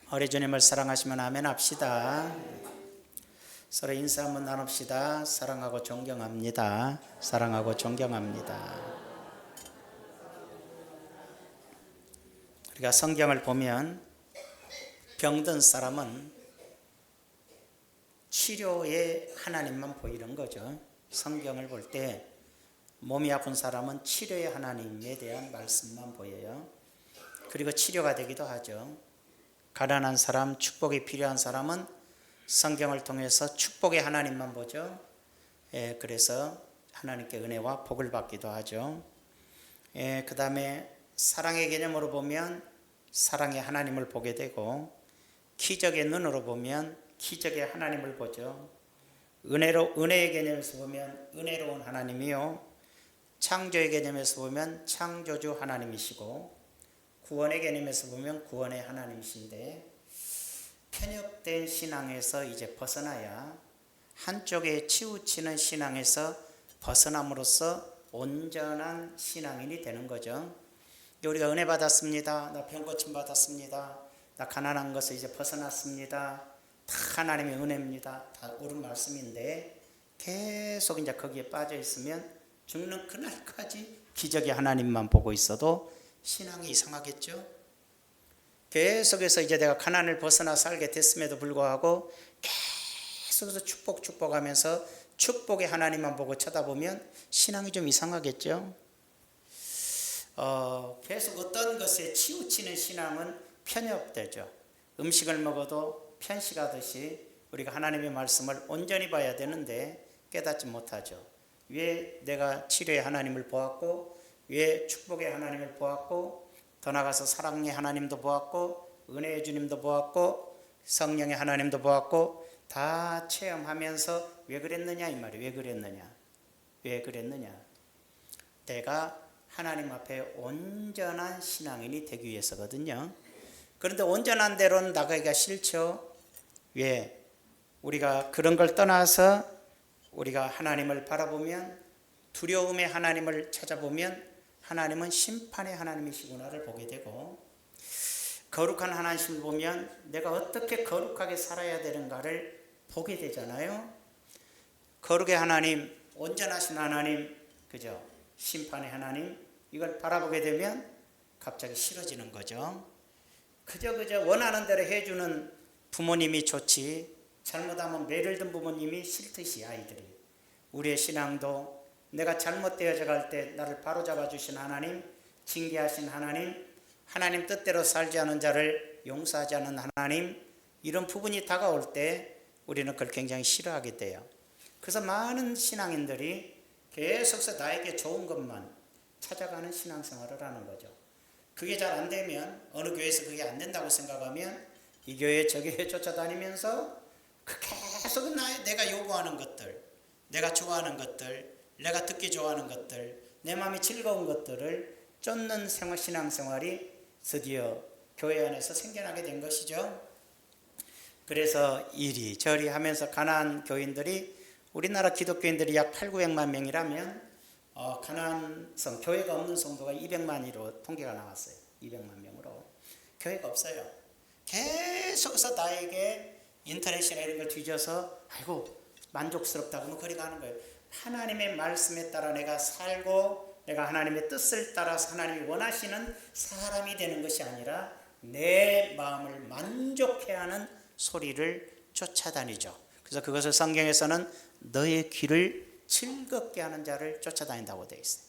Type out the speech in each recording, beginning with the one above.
우리 주님을 사랑하시면 아멘 합시다. 서로 인사 한번 나눕시다. 사랑하고 존경합니다. 사랑하고 존경합니다. 우리가 성경을 보면 병든 사람은 치료의 하나님만 보이는 거죠. 성경을 볼 때 몸이 아픈 사람은 치료의 하나님에 대한 말씀만 보여요. 그리고 치료가 되기도 하죠. 가난한 사람, 축복이 필요한 사람은 성경을 통해서 축복의 하나님만 보죠. 그래서 하나님께 은혜와 복을 받기도 하죠. 그 다음에 사랑의 개념으로 보면 사랑의 하나님을 보게 되고, 기적의 눈으로 보면 기적의 하나님을 보죠. 은혜의 개념에서 보면 은혜로운 하나님이요, 창조의 개념에서 보면 창조주 하나님이시고, 구원의 개념에서 보면 구원의 하나님이신데, 편협된 신앙에서 이제 벗어나야, 한쪽에 치우치는 신앙에서 벗어남으로써 온전한 신앙인이 되는 거죠. 우리가 은혜 받았습니다. 나 병 고침 받았습니다. 나 가난한 것을 이제 벗어났습니다. 다 하나님의 은혜입니다. 다 옳은 말씀인데 계속 이제 거기에 빠져 있으면 죽는 그날까지 기적의 하나님만 보고 있어도 신앙이 이상하겠죠. 계속해서 이제 내가 가난을 벗어나 살게 됐음에도 불구하고 계속해서 축복하면서 축복의 하나님만 보고 쳐다보면 신앙이 좀 이상하겠죠. 계속 어떤 것에 치우치는 신앙은 편협되죠. 음식을 먹어도 편식하듯이 우리가 하나님의 말씀을 온전히 봐야 되는데 깨닫지 못하죠. 왜 내가 치료의 하나님을 보았고, 왜 축복의 하나님을 보았고, 더 나아가서 사랑의 하나님도 보았고, 은혜의 주님도 보았고, 성령의 하나님도 보았고, 다 체험하면서 왜 그랬느냐 이 말이에요. 왜 그랬느냐. 내가 하나님 앞에 온전한 신앙인이 되기 위해서거든요. 그런데 온전한 대로는 나가기가 싫죠. 왜? 우리가 그런 걸 떠나서 우리가 하나님을 바라보면, 두려움의 하나님을 찾아보면 하나님은 심판의 하나님이시구나를 보게 되고, 거룩한 하나님을 보면 내가 어떻게 거룩하게 살아야 되는가를 보게 되잖아요. 거룩의 하나님, 온전하신 하나님, 그죠? 심판의 하나님, 이걸 바라보게 되면 갑자기 싫어지는 거죠. 그저 원하는 대로 해주는 부모님이 좋지, 잘못하면 매를 든 부모님이 싫듯이 아이들이. 우리의 신앙도 내가 잘못되어져 갈 때 나를 바로잡아 주신 하나님, 징계하신 하나님, 하나님 뜻대로 살지 않은 자를 용서하지 않은 하나님, 이런 부분이 다가올 때 우리는 그걸 굉장히 싫어하게 돼요. 그래서 많은 신앙인들이 계속해서 나에게 좋은 것만 찾아가는 신앙생활을 하는 거죠. 그게 잘 안 되면, 어느 교회에서 그게 안 된다고 생각하면 이 교회 저 교회 쫓아다니면서 계속 내가 요구하는 것들, 내가 좋아하는 것들, 내가 듣기 좋아하는 것들, 내 마음이 즐거운 것들을 쫓는 신앙생활이 드디어 교회 안에서 생겨나게 된 것이죠. 그래서 이리저리 하면서 가난한 교인들이, 우리나라 기독교인들이 약 8,900만 명이라면 가난성, 교회가 없는 성도가 200만이로 통계가 나왔어요. 200만 명으로. 교회가 없어요. 계속해서 나에게 인터넷이나 이런 걸 뒤져서 아이고 만족스럽다고 하면 거리 가는 거예요. 하나님의 말씀에 따라 내가 살고, 내가 하나님의 뜻을 따라서 하나님이 원하시는 사람이 되는 것이 아니라 내 마음을 만족해 하는 소리를 쫓아다니죠. 그래서 그것을 성경에서는 너의 귀를 즐겁게 하는 자를 쫓아다닌다고 되어 있어요.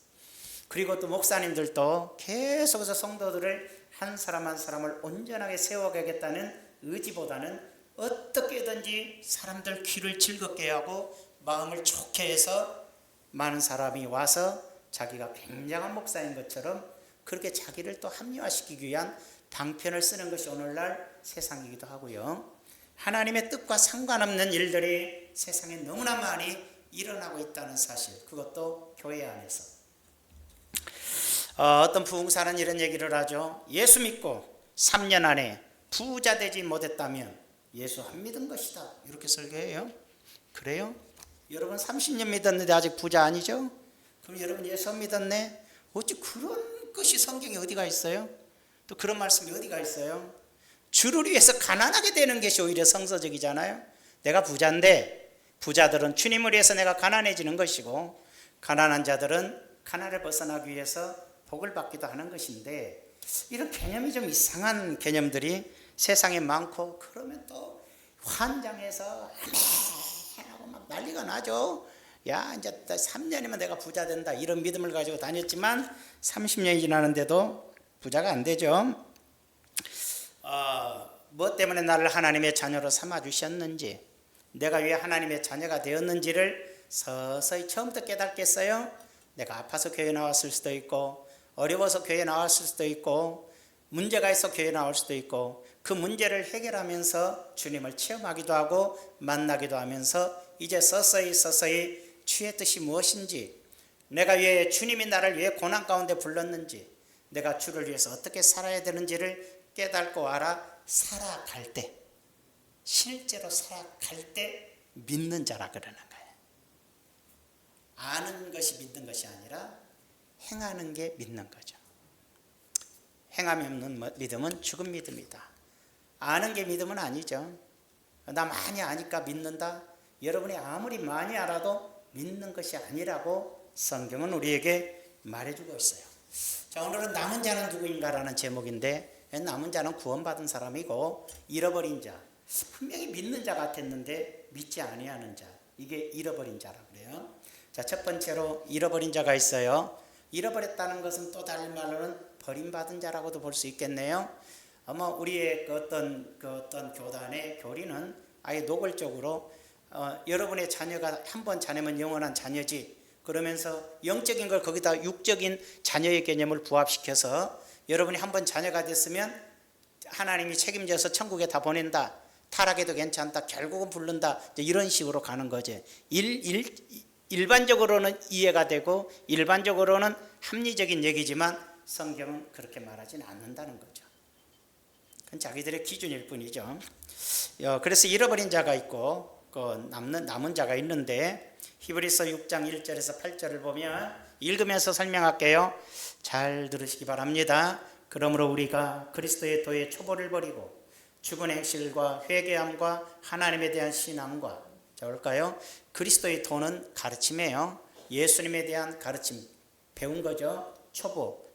그리고 또 목사님들도 계속해서 성도들을 한 사람 한 사람을 온전하게 세워가겠다는 의지보다는 어떻게든지 사람들 귀를 즐겁게 하고 마음을 좋게 해서 많은 사람이 와서 자기가 굉장한 목사인 것처럼 그렇게 자기를 또 합리화시키기 위한 방편을 쓰는 것이 오늘날 세상이기도 하고요. 하나님의 뜻과 상관없는 일들이 세상에 너무나 많이 일어나고 있다는 사실, 그것도 교회 안에서. 어떤 부흥사는 이런 얘기를 하죠. 예수 믿고 3년 안에 부자 되지 못했다면 예수 안 믿은 것이다, 이렇게 설교해요. 그래요? 여러분 30년 믿었는데 아직 부자 아니죠? 그럼 여러분 예수 안 믿었네? 어찌 그런 것이 성경에 어디가 있어요? 또 그런 말씀이 어디가 있어요? 주를 위해서 가난하게 되는 것이 오히려 성서적이잖아요. 내가 부자인데 부자들은 주님을 위해서 내가 가난해지는 것이고, 가난한 자들은 가난을 벗어나기 위해서 복을 받기도 하는 것인데, 이런 개념이 좀 이상한 개념들이 세상에 많고, 그러면 또 환장해서 하고 막 난리가 나죠. 야, 이제 3년이면 내가 부자 된다, 이런 믿음을 가지고 다녔지만 30년이 지나는데도 부자가 안 되죠. 뭐 때문에 나를 하나님의 자녀로 삼아 주셨는지, 내가 왜 하나님의 자녀가 되었는지를 서서히 처음부터 깨닫겠어요. 내가 아파서 교회 나왔을 수도 있고, 어려워서 교회 나왔을 수도 있고, 문제가 있어 교회 나올 수도 있고, 그 문제를 해결하면서 주님을 체험하기도 하고 만나기도 하면서 이제 서서히 주의 뜻이 무엇인지, 내가 왜 주님이 나를 왜 고난 가운데 불렀는지, 내가 주를 위해서 어떻게 살아야 되는지를 깨닫고 살아갈 때, 실제로 살아갈 때 믿는 자라 그러는 거예요. 아는 것이 믿는 것이 아니라 행하는 게 믿는 거죠. 행함이 없는 믿음은 죽은 믿음이다. 아는 게 믿음은 아니죠. 나 많이 아니까 믿는다. 여러분이 아무리 많이 알아도 믿는 것이 아니라고 성경은 우리에게 말해주고 있어요. 자, 오늘은 남은 자는 누구인가라는 제목인데, 남은 자는 구원받은 사람이고 잃어버린 자, 분명히 믿는 자 같았는데 믿지 아니하는 자, 이게 잃어버린 자라고 그래요. 자, 첫 번째로 잃어버린 자가 있어요. 잃어버렸다는 것은 또 다른 말로는 버림받은 자라고도 볼 수 있겠네요. 아마 우리의 어떤 교단의 교리는 아예 노골적으로 여러분의 자녀가 한 번 자녀면 영원한 자녀지, 그러면서 영적인 걸 거기다 육적인 자녀의 개념을 부합시켜서 여러분이 한 번 자녀가 됐으면 하나님이 책임져서 천국에 다 보낸다, 타락해도 괜찮다, 결국은 부른다, 이런 식으로 가는 거지. 일반적으로는 이해가 되고 일반적으로는 합리적인 얘기지만 성경은 그렇게 말하지는 않는다는 거죠. 그건 자기들의 기준일 뿐이죠. 그래서 잃어버린 자가 있고 남은 자가 있는데, 히브리서 6장 1절에서 8절을 보면 읽으면서 설명할게요. 잘 들으시기 바랍니다. 그러므로 우리가 그리스도의 도의 초보를 버리고 죽은 행실과 회개함과 하나님에 대한 신앙과, 자, 볼까요? 그리스도의 도는 가르침이에요. 예수님에 대한 가르침, 배운 거죠.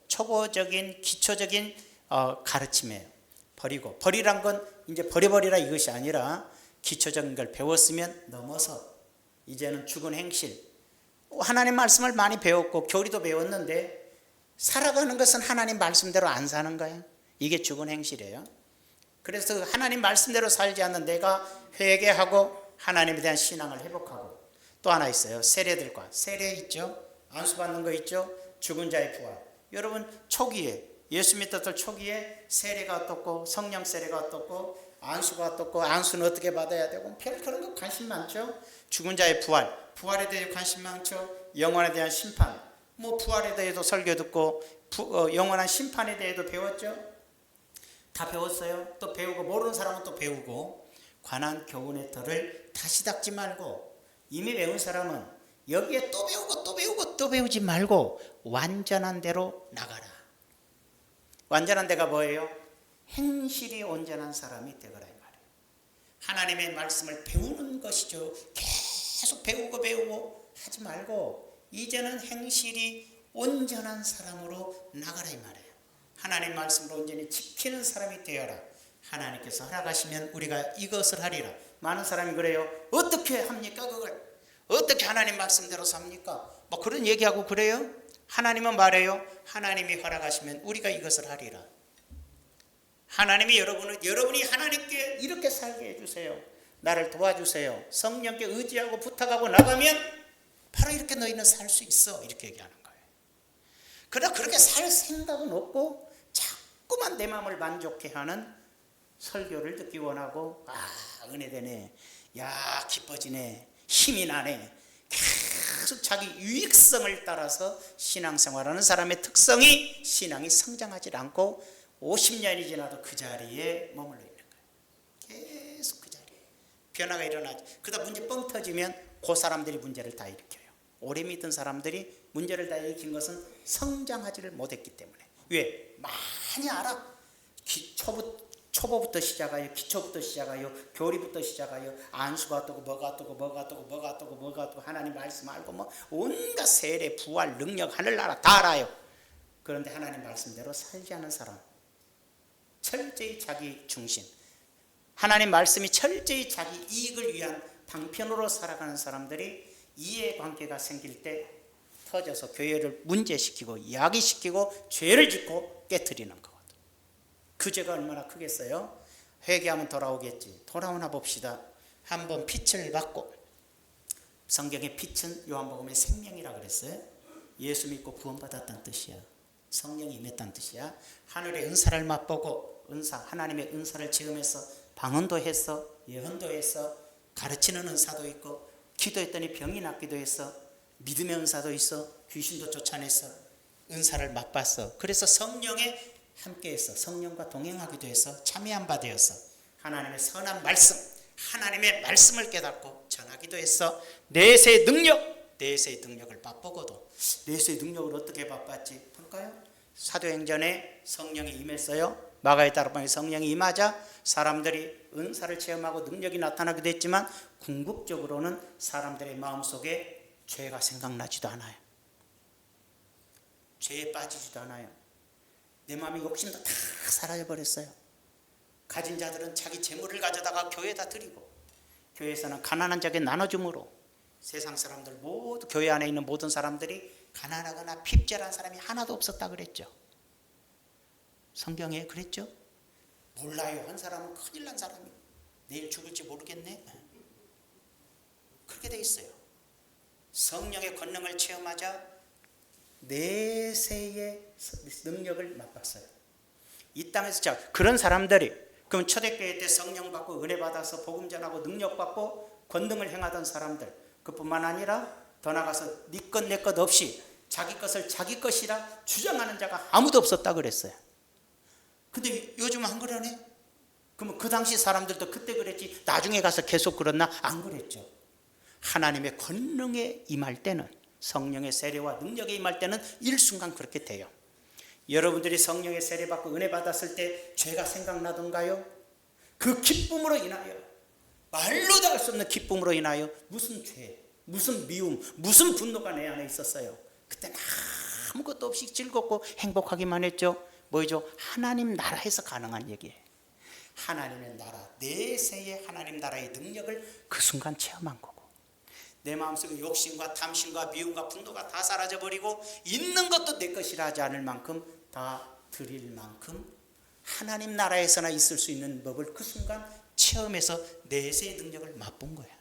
초보적인 기초적인 가르침이에요. 버리란 건 이제 버려버리라 이것이 아니라 기초적인 걸 배웠으면 넘어서 이제는 죽은 행실, 하나님 말씀을 많이 배웠고 교리도 배웠는데 살아가는 것은 하나님 말씀대로 안 사는 거예요. 이게 죽은 행실이에요. 그래서 하나님 말씀대로 살지 않는 내가 회개하고 하나님에 대한 신앙을 회복하고, 또 하나 있어요. 세례들과, 세례 있죠. 안수 받는 거 있죠. 죽은 자의 부활. 여러분 초기에 예수 믿었던 초기에 세례가 어떻고 성령 세례가 어떻고 안수가 어떻고, 안수는 어떻게 받아야 되고, 별 그런 거 관심 많죠. 죽은 자의 부활에 대해 관심 많죠. 영원에 대한 심판, 부활에 대해도 설교 듣고 영원한 심판에 대해도 배웠죠. 다 배웠어요. 또 배우고, 모르는 사람은 또 배우고, 관한 교훈의 털을 다시 닦지 말고, 이미 배운 사람은 여기에 또 배우고 또 배우지 말고 완전한 대로 나가라. 완전한 데가 뭐예요? 행실이 온전한 사람이 되거라 이 말이에요. 하나님의 말씀을 배우는 것이죠. 계속 배우고 하지 말고 이제는 행실이 온전한 사람으로 나가라 이 말이에요. 하나님 말씀을 온전히 지키는 사람이 되어라. 하나님께서 허락하시면 우리가 이것을 하리라. 많은 사람이 그래요. 어떻게 합니까? 그걸 어떻게 하나님 말씀대로 삽니까? 그런 얘기하고 그래요. 하나님은 말해요. 하나님이 허락하시면 우리가 이것을 하리라. 하나님이 여러분이 하나님께 이렇게 살게 해주세요. 나를 도와주세요. 성령께 의지하고 부탁하고 나가면 바로 이렇게 너희는 살 수 있어. 이렇게 얘기하는 거예요. 그러나 그렇게 살 생각은 없고 자꾸만 내 마음을 만족해 하는 설교를 듣기 원하고, 은혜 되네, 야 기뻐지네, 힘이 나네, 계속 자기 유익성을 따라서 신앙생활하는 사람의 특성이 신앙이 성장하지 않고 50년이 지나도 그 자리에 머물러 있는 거예요. 계속 그 자리에 변화가 일어나죠. 그러다 문제 뻥 터지면 그 사람들이 문제를 다 일으켜요. 오래 믿은 사람들이 문제를 다 일으킨 것은 성장하지를 못했기 때문에. 왜? 많이 알아. 초보부터 시작하여 기초부터 시작하여 교리부터 시작하여 안수가 어떠고 뭐가 어떠고 뭐가 어떠고 뭐가 어떠고 뭐가 어떠고 하나님 말씀 알고 뭐 온갖 세례 부활 능력 하늘나라 다 알아요. 그런데 하나님 말씀대로 살지 않은 사람, 철저히 자기 중심, 하나님 말씀이 철저히 자기 이익을 위한 방편으로 살아가는 사람들이 이해관계가 생길 때 터져서 교회를 문제시키고 야기시키고 죄를 짓고 깨트리는 거거든. 그 죄가 얼마나 크겠어요? 회개하면 돌아오겠지. 돌아오나 봅시다. 한번 빛을 받고, 성경의 빛은 요한복음의 생명이라 그랬어요. 예수 믿고 구원받았다는 뜻이야. 성령이 임했다는 뜻이야. 하늘의 은사를 맛보고, 은사, 하나님의 은사를 체험해서 방언도 했어, 예언도 했어, 가르치는 은사도 있고, 기도했더니 병이 낫기도 했어, 믿음의 은사도 있어, 귀신도 쫓아냈어, 은사를 맛봤어. 그래서 성령에 함께해서 성령과 동행하기도 해서 참여한 바 되었어. 하나님의 선한 말씀, 하나님의 말씀을 깨닫고 전하기도 했어. 내세의 능력을 맛보고도, 내세의 능력을 어떻게 맛봤지 볼까요? 사도행전에 성령이 임했어요. 마가의 다락방에 성령이 임하자 사람들이 은사를 체험하고 능력이 나타나기도 했지만 궁극적으로는 사람들의 마음속에 죄가 생각나지도 않아요. 죄에 빠지지도 않아요. 내 마음의 욕심도 다 사라져버렸어요. 가진 자들은 자기 재물을 가져다가 교회에다 드리고, 교회에서는 가난한 자에게 나눠줌으로 세상 사람들 모두, 교회 안에 있는 모든 사람들이 가난하거나 핍절한 사람이 하나도 없었다 그랬죠. 성경에 그랬죠. 몰라요. 한 사람은 큰일 난 사람이 내일 죽을지 모르겠네. 그렇게 돼 있어요. 성령의 권능을 체험하자 내세의 능력을 맛봤어요. 이 땅에서 자, 그런 사람들이, 그럼 초대교회 때 성령 받고 은혜 받아서 복음 전하고 능력 받고 권능을 행하던 사람들, 그뿐만 아니라 더 나가서 네 것 내 것 없이 자기 것을 자기 것이라 주장하는 자가 아무도 없었다 그랬어요. 근데 요즘 안 그러네? 그러면 그 당시 사람들도 그때 그랬지 나중에 가서 계속 그랬나? 안 그랬죠. 하나님의 권능에 임할 때는, 성령의 세례와 능력에 임할 때는 일순간 그렇게 돼요. 여러분들이 성령의 세례 받고 은혜 받았을 때 죄가 생각나던가요? 그 기쁨으로 인하여, 말로도 할 수 없는 기쁨으로 인하여 무슨 죄, 무슨 미움, 무슨 분노가 내 안에 있었어요. 그때는 아무것도 없이 즐겁고 행복하기만 했죠. 뭐죠? 하나님 나라에서 가능한 얘기예요. 하나님의 나라, 내세의 하나님 나라의 능력을 그 순간 체험한 거고, 내 마음속에 욕심과 탐심과 미움과 분노가 다 사라져버리고 있는 것도 내 것이라 하지 않을 만큼 다 드릴 만큼 하나님 나라에서나 있을 수 있는 법을 그 순간 체험해서 내세의 능력을 맛본 거야.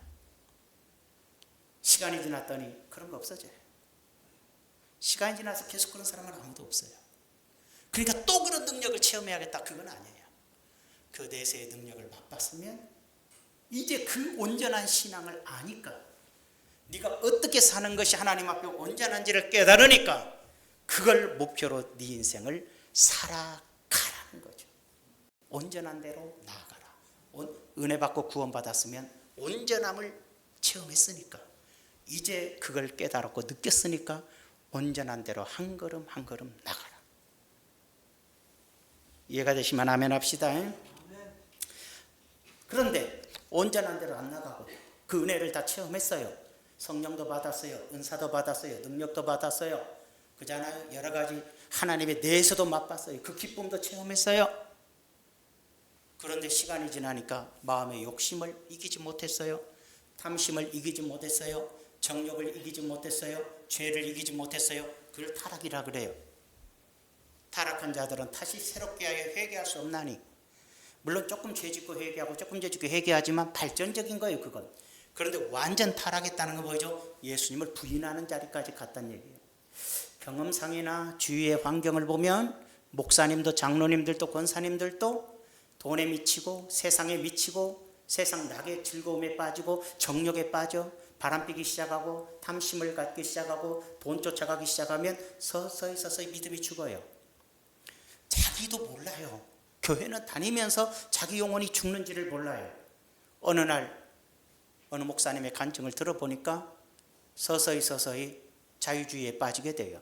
시간이 지났더니 그런 거 없어져요. 시간이 지나서 계속 그런 사람은 아무도 없어요. 그러니까 또 그런 능력을 체험해야겠다, 그건 아니에요. 그 내세의 능력을 맛봤으면 이제 그 온전한 신앙을 아니까, 네가 어떻게 사는 것이 하나님 앞에 온전한지를 깨달으니까 그걸 목표로 네 인생을 살아가라는 거죠. 온전한 대로 나아가라. 은혜 받고 구원받았으면 온전함을 체험했으니까, 이제 그걸 깨달았고 느꼈으니까 온전한 대로 한 걸음 한 걸음 나가라. 이해가 되시면 아멘 합시다. 그런데 온전한 대로 안 나가고 그 은혜를 다 체험했어요. 성령도 받았어요. 은사도 받았어요. 능력도 받았어요. 그잖아요. 여러 가지 하나님의 내에서도 맛봤어요. 그 기쁨도 체험했어요. 그런데 시간이 지나니까 마음의 욕심을 이기지 못했어요. 탐심을 이기지 못했어요. 정욕을 이기지 못했어요. 죄를 이기지 못했어요. 그걸 타락이라 그래요. 타락한 자들은 다시 새롭게 하여 회개할 수 없나니, 물론 조금 죄짓고 회개하고 조금 죄짓고 회개하지만 발전적인 거예요, 그건. 그런데 완전 타락했다는 건 뭐죠? 예수님을 부인하는 자리까지 갔다는 얘기예요. 경험상이나 주위의 환경을 보면 목사님도 장로님들도 권사님들도 돈에 미치고 세상에 미치고 세상 낙의 즐거움에 빠지고 정욕에 빠져 바람피기 시작하고 탐심을 갖기 시작하고 돈 쫓아가기 시작하면 서서히 믿음이 죽어요. 자기도 몰라요. 교회는 다니면서 자기 영혼이 죽는지를 몰라요. 어느 날 어느 목사님의 간증을 들어보니까 서서히 자유주의에 빠지게 돼요.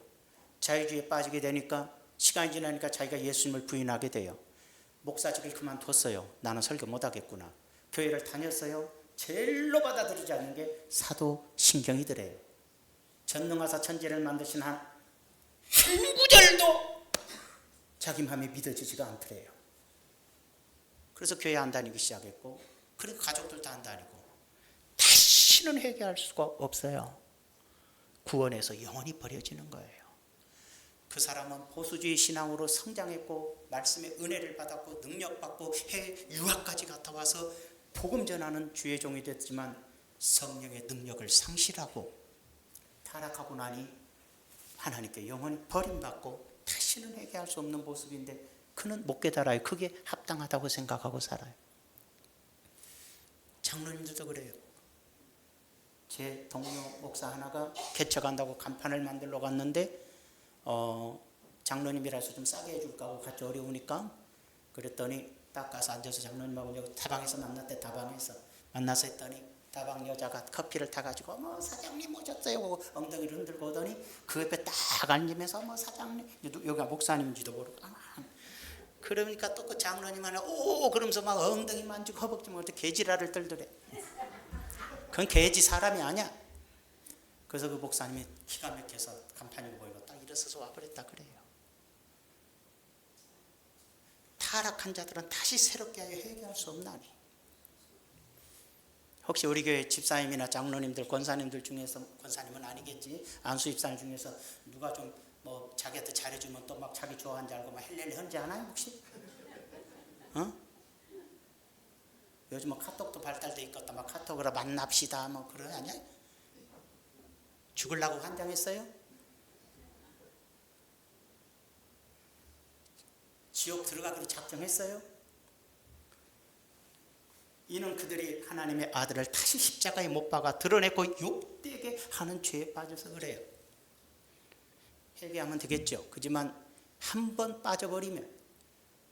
자유주의에 빠지게 되니까 시간이 지나니까 자기가 예수님을 부인하게 돼요. 목사직을 그만뒀어요. 나는 설교 못하겠구나. 교회를 다녔어요. 제일로 받아들이지 않는 게 사도신경이더래요. 전능하사 천지를 만드신 한 구절도 자기 마음에 믿어지지가 않더래요. 그래서 교회 안 다니기 시작했고, 그리고 가족들도 안 다니고, 다시는 회개할 수가 없어요. 구원에서 영원히 버려지는 거예요. 그 사람은 보수주의 신앙으로 성장했고, 말씀의 은혜를 받았고, 능력받고, 해외 유학까지 갔다 와서 복음 전하는 주의 종이 됐지만 성령의 능력을 상실하고 타락하고 나니 하나님께 영원히 버림받고 다시는 회개할 수 없는 모습인데, 그는 못 깨달아요. 그게 합당하다고 생각하고 살아요. 장로님들도 그래요. 제 동료 목사 하나가 개척한다고 간판을 만들러 갔는데 장로님이라서 좀 싸게 해줄까 하고 같이 어려우니까, 그랬더니 딱 가서 앉아서 장로님하고 여기 다방에서 만났대. 다방에서 만나서 했더니 다방 여자가 커피를 타가지고 어머 사장님 오셨어요 하고 엉덩이를 흔들고 오더니 그 옆에 딱 앉으면서 어머 사장님, 여기가 목사님인지도 모르고 그러니까 또 그 장로님 하나 오 그러면서 막 엉덩이 만지고 허벅지 만지고 개지랄을 떨더래. 그건 개지 사람이 아니야. 그래서 그 목사님이 기가 막혀서 간판이 보이고 딱 일어서서 와버렸다 그래요. 타락한 자들은 다시 새롭게 하여 회개할 수 없나니. 혹시 우리 교회 집사님이나 장로님들, 권사님들 중에서, 권사님은 아니겠지, 안수 집사님 중에서 누가 좀 뭐 자기한테 잘해주면 또 막 자기 좋아하는 줄 알고 막 헬렐레 헌지 않아요 혹시? 요즘 뭐 카톡도 발달돼 있겠다. 막 카톡으로 만납시다 뭐 그러 아니야? 죽으려고 환장했어요? 지옥 들어가기로 작정했어요? 이는 그들이 하나님의 아들을 다시 십자가에 못 박아 드러내고 욕되게 하는 죄에 빠져서 그래요. 회개하면 되겠죠. 그지만 한 번 빠져버리면,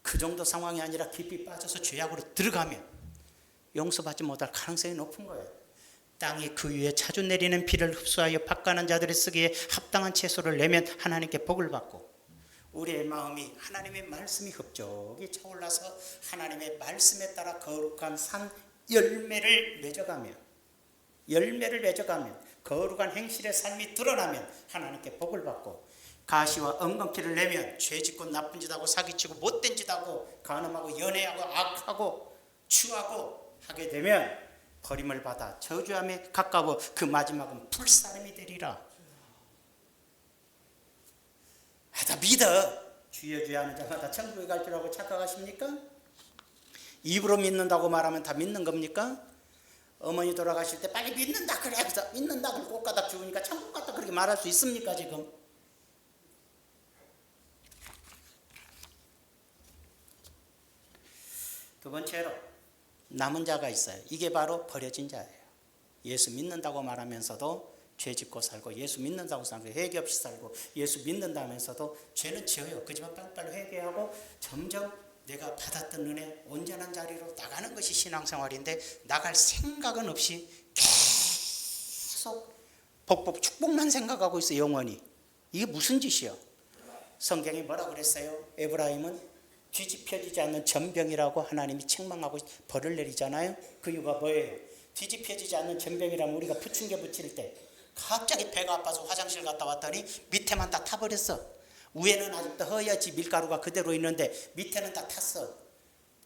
그 정도 상황이 아니라 깊이 빠져서 죄악으로 들어가면 용서받지 못할 가능성이 높은 거예요. 땅이 그 위에 자주 내리는 비를 흡수하여 밭가는 자들이 쓰기에 합당한 채소를 내면 하나님께 복을 받고, 우리의 마음이 하나님의 말씀이 흡족히 차올라서 하나님의 말씀에 따라 거룩한 산 열매를 맺어가며 거룩한 행실의 삶이 드러나면 하나님께 복을 받고, 가시와 엉겅퀴를 내면 죄짓고 나쁜 짓하고 사기치고 못된 짓하고 간음하고 연애하고 악하고 추하고 하게 되면 버림을 받아 저주함에 가까워 그 마지막은 불사름이 되리라. 다 믿어. 주여 주여 하는 자마다 천국에 갈 줄 알고 착각하십니까? 입으로 믿는다고 말하면 다 믿는 겁니까? 어머니 돌아가실 때 빨리 믿는다 그래 해서 믿는다 그러고 꽃가닥 죽으니까 천국 갔다 그렇게 말할 수 있습니까 지금? 두 번째로 남은 자가 있어요. 이게 바로 버려진 자예요. 예수 믿는다고 말하면서도 죄 짓고 살고, 예수 믿는다고 살고 회개 없이 살고, 예수 믿는다면서도 죄는 지어요. 그지만 빨리빨리 회개하고 점점 내가 받았던 은혜 온전한 자리로 나가는 것이 신앙생활인데, 나갈 생각은 없이 계속 복복 축복만 생각하고 있어요. 영원히. 이게 무슨 짓이요? 성경이 뭐라 그랬어요? 에브라임은 뒤집혀지지 않는 전병이라고 하나님이 책망하고 벌을 내리잖아요. 그 이유가 뭐예요? 뒤집혀지지 않는 전병이라면 우리가 부침개 부칠 때 갑자기 배가 아파서 화장실 갔다 왔더니 밑에만 다 타버렸어. 위에는 아직도 허옇지 밀가루가 그대로 있는데 밑에는 다 탔어.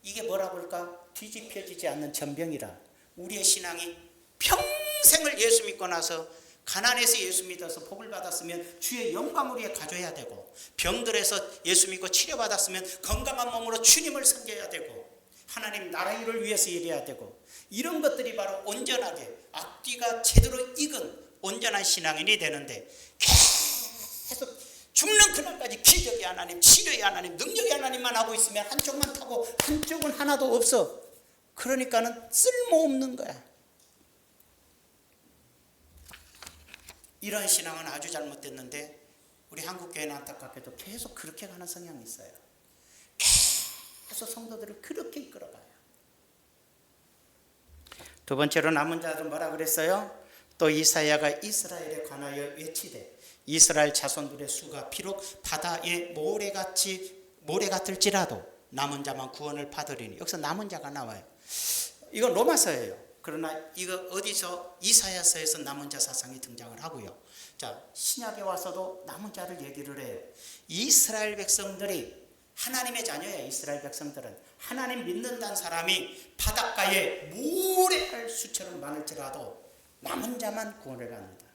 이게 뭐라고 할까? 뒤집혀지지 않는 전병이라. 우리의 신앙이 평생을 예수 믿고 나서 가난해서 예수 믿어서 복을 받았으면 주의 영광을 위해 가져야 되고, 병들어서 예수 믿고 치료받았으면 건강한 몸으로 주님을 섬겨야 되고, 하나님 나라 일을 위해서 일해야 되고, 이런 것들이 바로 온전하게 앞뒤가 제대로 익은 온전한 신앙인이 되는데, 계속 죽는 그날까지 기적의 하나님, 치료의 하나님, 능력의 하나님만 하고 있으면 한쪽만 타고 한쪽은 하나도 없어. 그러니까는 쓸모없는 거야. 이런 신앙은 아주 잘못됐는데 우리 한국교회는 안타깝게도 계속 그렇게 가는 성향이 있어요. 계속 성도들을 그렇게 이끌어가요. 두 번째로 남은 자들은 뭐라 그랬어요? 또 이사야가 이스라엘에 관하여 외치되, 이스라엘 자손들의 수가 비록 바다의 모래 같을지라도 남은 자만 구원을 받으리니. 여기서 남은 자가 나와요. 이건 로마서예요. 그러나 이거 어디서 이사야서에서 남은 자 사상이 등장을 하고요. 자, 신약에 와서도 남은 자를 얘기를 해요. 이스라엘 백성들이 하나님의 자녀예요. 이스라엘 백성들은 하나님 믿는다는 사람이 바닷가에 모래알 수처럼 많을지라도 남은 자만 구원을 받는다.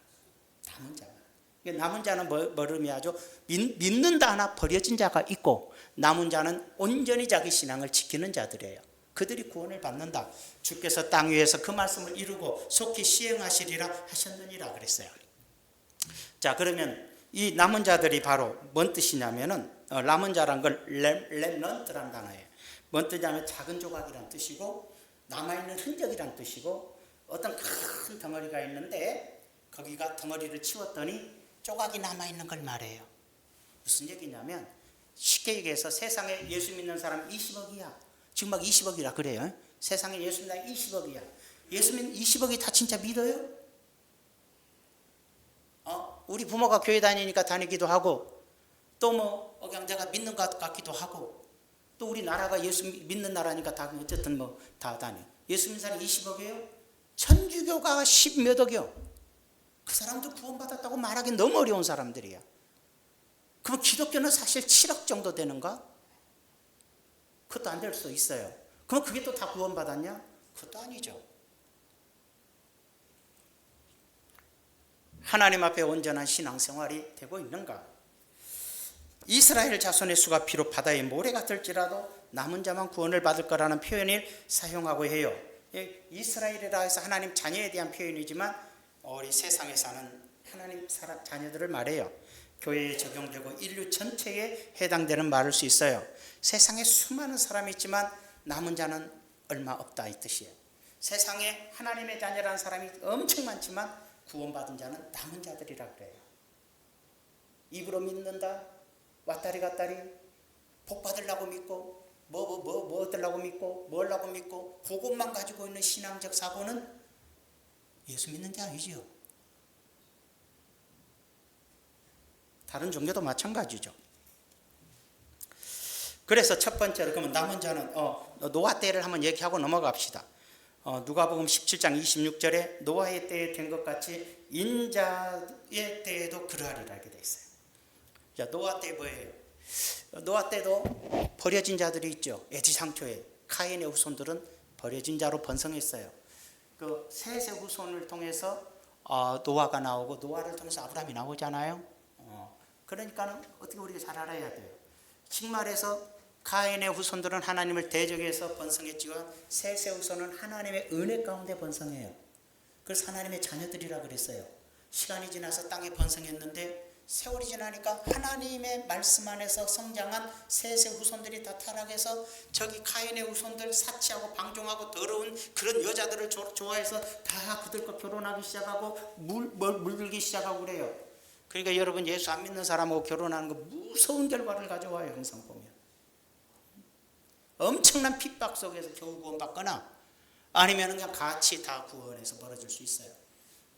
남은 자만. 남은 자는 뭐를 의미하죠? 믿는다 하나 버려진 자가 있고 남은 자는 온전히 자기 신앙을 지키는 자들이에요. 그들이 구원을 받는다. 주께서 땅 위에서 그 말씀을 이루고 속히 시행하시리라 하셨느니라 그랬어요. 자, 그러면 이 남은 자들이 바로 뭔 뜻이냐면은 남은 자란 걸 렘넌트라는 단어예요. 뭔 뜻이냐면 작은 조각이란 뜻이고 남아있는 흔적이란 뜻이고 어떤 큰 덩어리가 있는데 거기가 덩어리를 치웠더니 조각이 남아있는 걸 말해요. 무슨 얘기냐면 쉽게 얘기해서 세상에 예수 믿는 사람 20억이야. 지금 막 20억이라 그래요. 세상에 예수 믿는 사람 20억이야. 예수 믿는 20억이 다 진짜 믿어요? 우리 부모가 교회 다니니까 다니기도 하고 또 뭐 그냥 내가 믿는 것 같기도 하고 또 우리 나라가 예수 믿는 나라니까 다 어쨌든 뭐 다 다니. 예수 믿는 사람이 20억이에요? 천주교가 10몇 억이요. 그 사람도 구원받았다고 말하기 너무 어려운 사람들이야. 그럼 기독교는 사실 7억 정도 되는가? 그것도 안 될 수 있어요. 그럼 그게 또 다 구원받았냐? 그것도 아니죠. 하나님 앞에 온전한 신앙생활이 되고 있는가? 이스라엘 자손의 수가 비록 바다의 모래 같을지라도 남은 자만 구원을 받을 거라는 표현을 사용하고 해요. 이스라엘이라 해서 하나님 자녀에 대한 표현이지만 우리 세상에 사는 하나님 자녀들을 말해요. 교회에 적용되고 인류 전체에 해당되는 말일 수 있어요. 세상에 수많은 사람이 있지만 남은 자는 얼마 없다 이 뜻이에요. 세상에 하나님의 자녀라는 사람이 엄청 많지만 구원받은 자는 남은 자들이라 그래요. 입으로 믿는다, 왔다리 갔다리, 복 받으려고 믿고, 뭐 얻으려고 믿고, 뭐라고 믿고, 그것만 가지고 있는 신앙적 사고는 예수 믿는 자 아니지요. 다른 종교도 마찬가지죠. 그래서 첫 번째로 그러면 남은 자는 노아 때를 한번 얘기하고 넘어갑시다. 누가복음 17장 26절에 노아의 때에 된 것 같이 인자의 때에도 그러하리라 이렇게 돼 있어요. 자, 노아 때 뭐예요? 노아 때도 버려진 자들이 있죠. 애지상초에 카인의 후손들은 버려진 자로 번성했어요. 그 셋의 후손을 통해서 노아가 나오고 노아를 통해서 아브라함이 나오잖아요. 그러니까 어떻게 우리가 잘 알아야 돼요. 즉 말해서 카인의 후손들은 하나님을 대적해서 번성했지만 셋의 후손은 하나님의 은혜 가운데 번성해요. 그래서 하나님의 자녀들이라 그랬어요. 시간이 지나서 땅에 번성했는데 세월이 지나니까 하나님의 말씀 안에서 성장한 셋의 후손들이 다 타락해서 저기 카인의 후손들 사치하고 방종하고 더러운 그런 여자들을 좋아해서 다 그들과 결혼하기 시작하고 물들기 시작하고 그래요. 그러니까 여러분 예수 안 믿는 사람하고 결혼하는 거 무서운 결과를 가져와요. 항상 보면 엄청난 핍박 속에서 겨우 구원받거나 아니면 그냥 같이 다 구원해서 벌어질 수 있어요.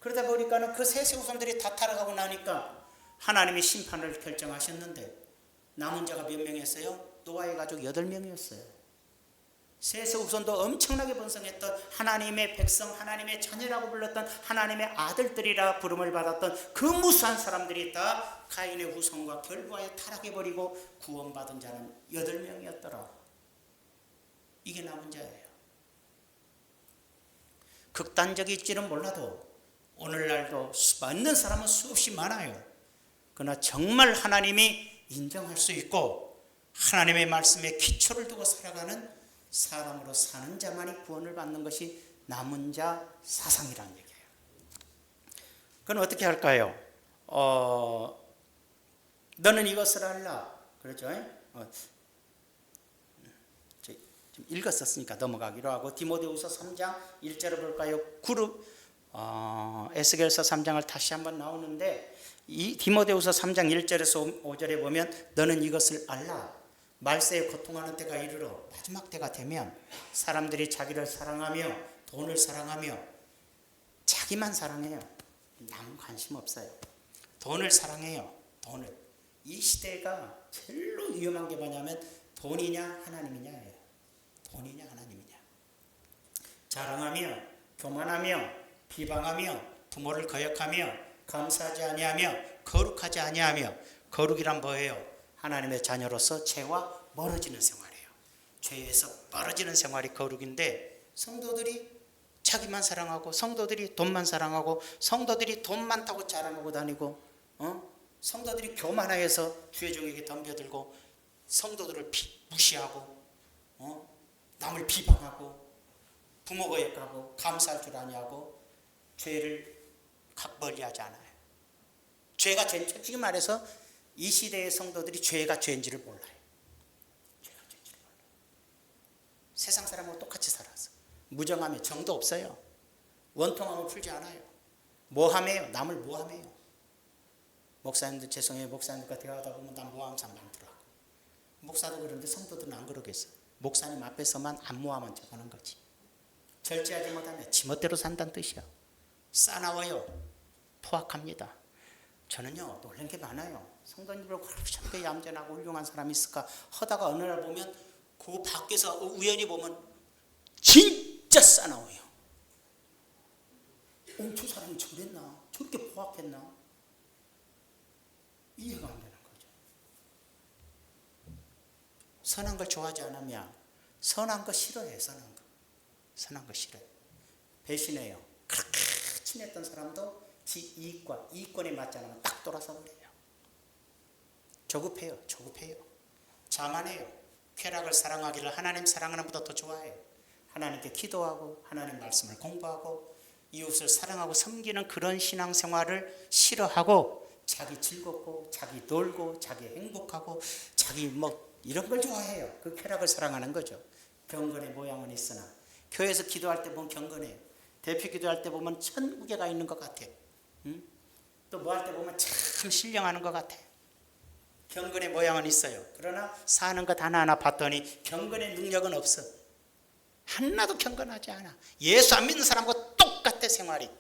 그러다 보니까 그 셋의 후손들이 다 타락하고 나니까 하나님이 심판을 결정하셨는데 남은 자가 몇 명이었어요? 노아의 가족 8명이었어요. 셋의 후손도 엄청나게 번성했던 하나님의 백성, 하나님의 자녀라고 불렀던 하나님의 아들들이라 부름을 받았던 그 무수한 사람들이 다 카인의 후손과 결과에 타락해버리고 구원받은 자는 8명이었더라. 이게 남은 자예요. 극단적일지는 몰라도 오늘날도 많은 사람은 수없이 많아요. 그러나 정말 하나님이 인정할 수 있고 하나님의 말씀에 기초를 두고 살아가는 사람으로 사는 자만이 구원을 받는 것이 남은 자 사상이라는 얘기예요. 그럼 어떻게 할까요? 너는 이것을 알라. 그렇죠? 좀 읽었었으니까 넘어가기로 하고 디모데후서 3장 1절을 볼까요? 에스겔서 3장을 다시 한번 나오는데 이 디모데후서 3장 1절에서 5절에 보면 너는 이것을 알라. 말세에 고통하는 때가 이르러 마지막 때가 되면 사람들이 자기를 사랑하며 돈을 사랑하며 자기만 사랑해요. 남 관심 없어요. 돈을 사랑해요. 돈을. 이 시대가 제일로 위험한 게 뭐냐면 돈이냐 하나님이냐예요. 돈이냐 하나님이냐. 자랑하며 교만하며 비방하며 부모를 거역하며 감사하지 아니하며 거룩하지 아니하며, 거룩이란 뭐예요? 하나님의 자녀로서 죄와 멀어지는 생활이에요. 죄에서 멀어지는 생활이 거룩인데, 성도들이 자기만 사랑하고, 성도들이 돈만 사랑하고, 성도들이 돈 많다고 자랑하고 다니고, 성도들이 교만하여서 주의 종에게 덤벼들고, 성도들을 무시하고, 남을 비방하고, 부모 거역하고, 감사할 줄 아니하고, 죄를 멀리하지 않아요. 죄가 죄, 솔직히 말해서 이 시대의 성도들이 죄가 죄인지를 몰라요. 죄가 죄인지를 몰라요. 세상 사람하고 똑같이 살아서 무정하며 정도 없어요. 원통함을 풀지 않아요. 모함해요. 남을 모함해요. 목사님들, 죄송해요. 목사님과 대화하다 보면 난 모함상 많더라고. 목사도 그런데 성도들은 안 그러겠어. 목사님 앞에서만 안 모함한 척 하는 거지. 절제하지 못하면 지멋대로 산다는 뜻이야. 싸나워요. 포악합니다. 저는요, 놀란 게 많아요. 성도님들 그렇게 얌전하고 훌륭한 사람이 있을까 하다가 어느 날 보면 그 밖에서 우연히 보면 진짜 싸나워요. 저 사람이 저랬나? 저렇게 포악했나? 이해가 안 되는 거죠. 선한 걸 좋아하지 않으면 선한 거 싫어해요. 선한 거 싫어요. 배신해요. 그렇게 친했던 사람도 지 이익과 이익권에 맞지 않으면 딱 돌아서 버려요. 조급해요. 자만해요. 쾌락을 사랑하기를 하나님 사랑하는 것보다 더 좋아해요. 하나님께 기도하고 하나님 말씀을 공부하고 이웃을 사랑하고 섬기는 그런 신앙생활을 싫어하고, 자기 즐겁고 자기 놀고 자기 행복하고 자기 이런 걸 좋아해요. 그 쾌락을 사랑하는 거죠. 경건의 모양은 있으나, 교회에서 기도할 때 보면 경건해요. 대표 기도할 때 보면 천국에 가 있는 것 같아. 또 뭐 할 때 보면 참 신령하는 것 같아. 경건의 모양은 있어요. 그러나 사는 것 하나하나 봤더니 경건의 능력은 없어. 하나도 경건하지 않아. 예수 안 믿는 사람과 똑같아 생활이.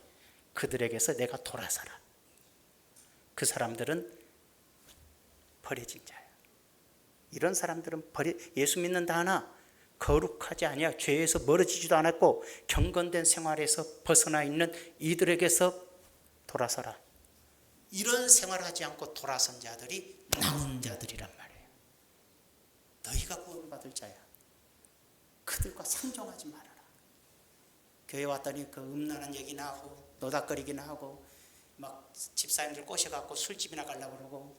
그들에게서 내가 돌아서라. 그 사람들은 버려진 자야. 이런 사람들은 예수 믿는다 하나 거룩하지 아니야. 죄에서 멀어지지도 않았고 경건된 생활에서 벗어나 있는 이들에게서 돌아서라. 이런 생활하지 않고 돌아선 자들이 남은 자들이란 말이에요. 너희가 구원받을 자야. 그들과 상종하지 말아라. 교회 왔더니 그 음란한 얘기나 하고 노닥거리기나 하고 막 집사님들 꼬셔갖고 술집이나 가려고 그러고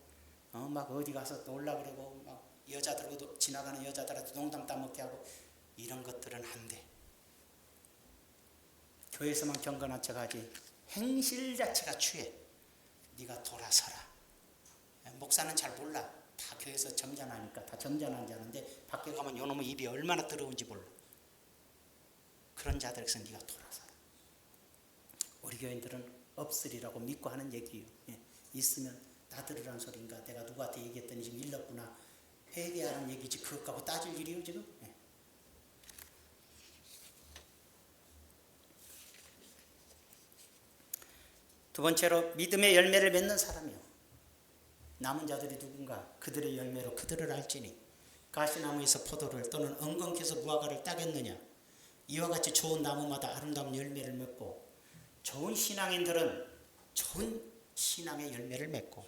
막 어디 가서 놀라 그러고 막 여자들하고도 지나가는 여자들한테 농담 따먹게 하고, 이런 것들은 안 돼. 교회에서만 경건한 척하지 행실 자체가 취해. 네가 돌아서라. 목사는 잘 몰라. 다 교회에서 점잖으니까 다 점잖은지 아는데 밖에 가면 요놈의 입이 얼마나 더러운지 몰라. 그런 자들에게서 네가 돌아서라. 우리 교인들은 없으리라고 믿고 하는 얘기예요. 있으면 다 들으라는 소리인가? 내가 누구한테 얘기했더니 지금 일렀구나. 회개하는 얘기지 그것 갖고 따질 일이요 지금? 두 번째로 믿음의 열매를 맺는 사람이요. 남은 자들이 누군가? 그들의 열매로 그들을 알지니. 가시나무에서 포도를 또는 엉겅퀴에서 무화과를 따겠느냐? 이와 같이 좋은 나무마다 아름다운 열매를 맺고, 좋은 신앙인들은 좋은 신앙의 열매를 맺고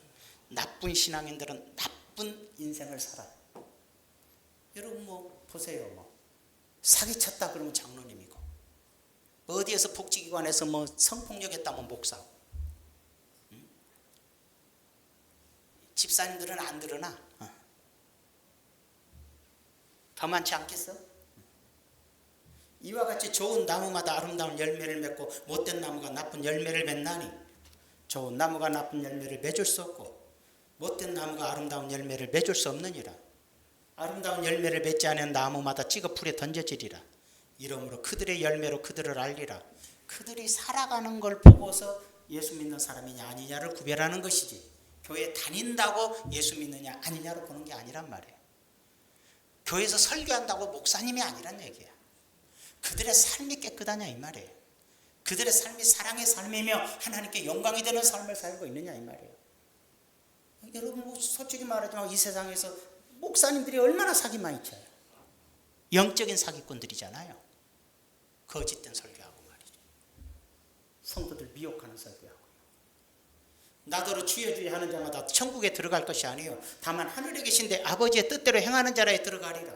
나쁜 신앙인들은 나쁜 인생을 살아요. 여러분 보세요. 사기쳤다 그러면 장로님이고, 어디에서 복지기관에서 성폭력했다면 목사고, 집사님들은 안 드러나. 더 많지 않겠어? 이와 같이 좋은 나무마다 아름다운 열매를 맺고 못된 나무가 나쁜 열매를 맺나니, 좋은 나무가 나쁜 열매를 맺을 수 없고 못된 나무가 아름다운 열매를 맺을 수 없느니라. 아름다운 열매를 맺지 않은 나무마다 찍어 풀에 던져지리라. 이러므로 그들의 열매로 그들을 알리라. 그들이 살아가는 걸 보고서 예수 믿는 사람이냐 아니냐를 구별하는 것이지, 교회 다닌다고 예수 믿느냐 아니냐로 보는 게 아니란 말이에요. 교회에서 설교한다고 목사님이 아니란 얘기야. 그들의 삶이 깨끗하냐 이 말이에요. 그들의 삶이 사랑의 삶이며 하나님께 영광이 되는 삶을 살고 있느냐 이 말이에요. 여러분 솔직히 말하지만 이 세상에서 목사님들이 얼마나 사기 많이 쳐요. 영적인 사기꾼들이잖아요. 거짓된 설교하고 말이죠. 성도들 미혹하는 설교하고. 나더러 주여 주여 하는 자마다 천국에 들어갈 것이 아니에요. 다만 하늘에 계신데 아버지의 뜻대로 행하는 자라에 들어가리라.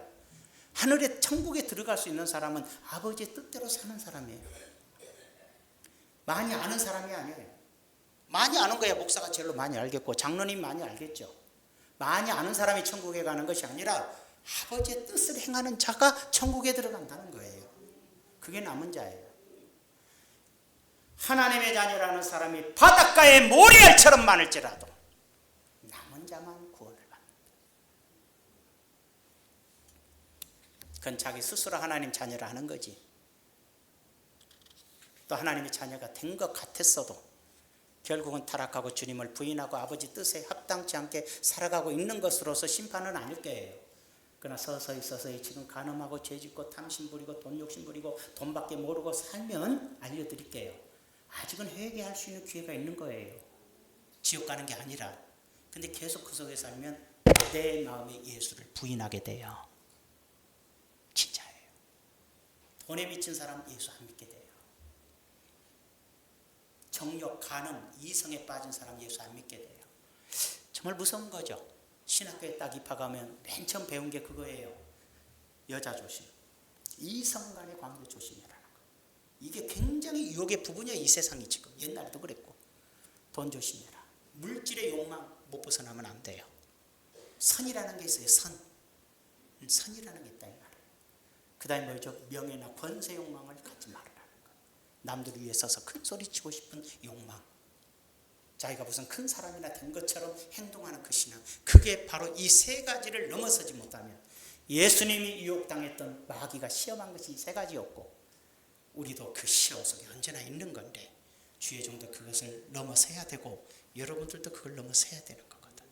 하늘에 천국에 들어갈 수 있는 사람은 아버지의 뜻대로 사는 사람이에요. 많이 아는 사람이 아니에요. 많이 아는 거야 목사가 제일로 많이 알겠고 장로님 많이 알겠죠. 많이 아는 사람이 천국에 가는 것이 아니라 아버지의 뜻을 행하는 자가 천국에 들어간다는 거예요. 그게 남은 자예요. 하나님의 자녀라는 사람이 바닷가에 모래알처럼 많을지라도 남은 자만 구원을 받는다. 그건 자기 스스로 하나님 자녀라 하는 거지. 또 하나님의 자녀가 된 것 같았어도 결국은 타락하고 주님을 부인하고 아버지 뜻에 합당치 않게 살아가고 있는 것으로서 심판은 아닐 거예요. 그러나 서서히 지금 간음하고 죄짓고 탐심 부리고 돈 욕심 부리고 돈밖에 모르고 살면 알려드릴게요. 아직은 회개할 수 있는 기회가 있는 거예요. 지옥 가는 게 아니라. 근데 계속 그 속에 살면 내 마음에 예수를 부인하게 돼요. 진짜예요. 돈에 미친 사람 예수 안 믿게 돼요. 정욕, 간음, 이성에 빠진 사람 예수 안 믿게 돼요. 정말 무서운 거죠. 신학교에 딱 입학하면 맨 처음 배운 게 그거예요. 여자 조심. 이성 간의 관계 조심이라는 거. 이게 굉장히 유혹의 부분이에요. 이 세상이 지금. 옛날에도 그랬고. 돈 조심해라. 물질의 욕망 못 벗어나면 안 돼요. 선이라는 게 있어요. 선이라는 게 있다 이 말이에요. 그 다음에 뭐죠? 명예나 권세 욕망을 갖지 말아라. 남들 위에 서서 큰 소리치고 싶은 욕망. 자기가 무슨 큰 사람이나 된 것처럼 행동하는 그 신앙. 그게 바로 이 세 가지를 넘어서지 못하면 예수님이 유혹당했던 마귀가 시험한 것이 이 세 가지였고 우리도 그 시험 속에 언제나 있는 건데 주의 종도 그것을 넘어서야 되고 여러분들도 그걸 넘어서야 되는 거거든.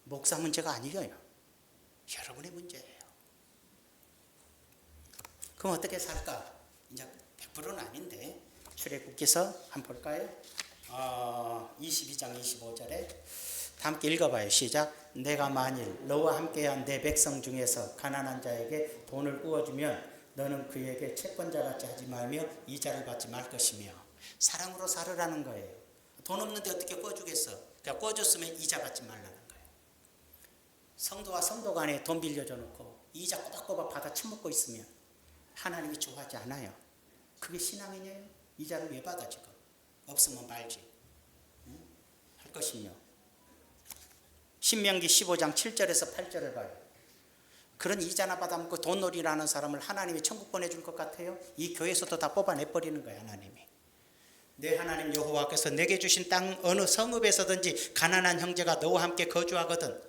목사 문제가 아니에요. 여러분의 문제예요. 그럼 어떻게 살까? 이제 100%는 아닌데 출애굽기서 한번 볼까요? 22장 25절에 다 함께 읽어봐요. 시작. 내가 만일 너와 함께한 내 백성 중에서 가난한 자에게 돈을 구워주면 너는 그에게 채권자같이 하지 말며 이자를 받지 말 것이며. 사랑으로 살으라는 거예요. 돈 없는데 어떻게 구워주겠어? 그러니까 구워줬으면 이자 받지 말라는 거예요. 성도와 성도 간에 돈 빌려줘 놓고 이자 꼬박꼬박 받아 처먹고 있으면 하나님이 좋아하지 않아요. 그게 신앙이냐? 이자를 왜 받아 지금? 없으면 말지. 응? 할 것이며. 신명기 15장 7절에서 8절을 봐요. 그런 이자나 받아먹고 돈놀이라는 사람을 하나님이 천국 보내줄 것 같아요? 이 교회에서도 다 뽑아내버리는 거예요. 하나님이. 내 하나님 여호와께서 내게 주신 땅 어느 성읍에서든지 가난한 형제가 너와 함께 거주하거든.